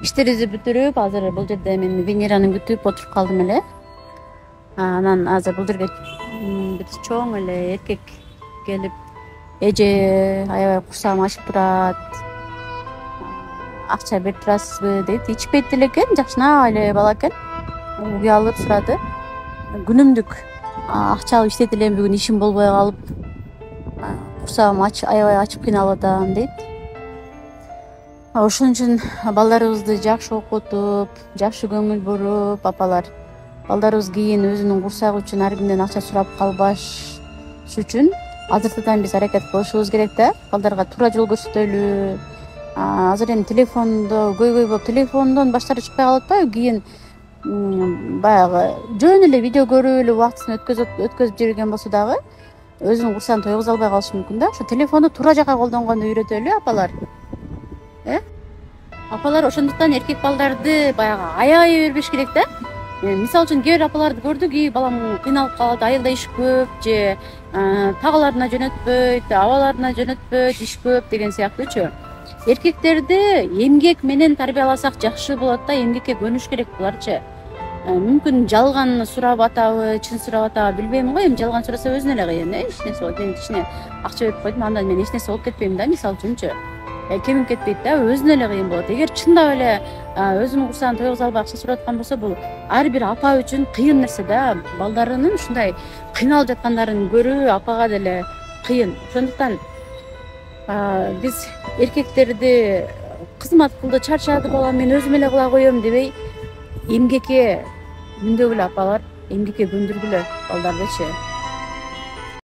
иштерибизди бүтүрүп азыр бул жерде мен Венераны күтүп отуруп калдым эле. Анан азыр бул жерге бир чоң эле эркек келип, эже аябай курсагым ачып турат, акча берип турасызбы дейт. Ичпейт деле экен, жакшынакай эле бала экен. Уялып сурады. Күнүмдүк акча алып иштейт элем, бүгүн ишим болбой калып, курсагым аябай ачып кыйналып атам дейт. Ошон үчүн балдарыбызды жакшы окутуп, жакшы көңүл буруп, апалар балдарыбыз кийин өзүнүн курсагы үчүн ар кимден акча сурап калбаш үчүн азыртадан биз аракет кылышыбыз керек да. Балдарга туура жол көрсөтөлү. Азыр эми телефондо көйгөй болуп, телефондон баштары чыкпай калып атпайбы? Кийин баягы жөн эле видео көрүп эле убактысын өткөзүп жүргөн болсо дагы өзүнүн курсагын тойгуза албай калышы мүмкүн да. Ошо телефонду туура жака колдонгонду үйрөтөлү апалар. Апалар ошондуктан эркек балдарды баягы аябай бербеш керек да. Мисалы үчүн кээ бир апаларды көрдүк, балам кыйналып калат, айылда иш көп же тагаларына жөнөтпөйт, абаларына жөнөтпөйт, иш көп деген сыяктуучу. Эркектерди эмгек менен тарбияласак жакшы болот да, эмгекке көнүш керек буларчы. Мүмкүн жалган сурап атабы, чын сурап атабы билбейм го, эми жалган сураса өзүнө эле кыйын, эч нерсе болот. Мен кичине акча берип койдум, андан мен эч нерсе болуп кетпейм да, мисалы үчүнчү. Кемип кетпейт да, өзүнө эле кыйын болот. Эгер чындап эле өзүнүн курсагын тойгуза албай акча сурап аткан болсо, бул ар бир апа үчүн кыйын нерсе да. Балдарынын ушундай кыйналып жаткандарын көрүү апага деле кыйын. Ошондуктан биз эркектерди кызмат кылды, чарчады балам, мен өзүм эле кыла коем дебей, эмгекке мындөгүлө апалар, эмгекке көндүргүлө балдардычы.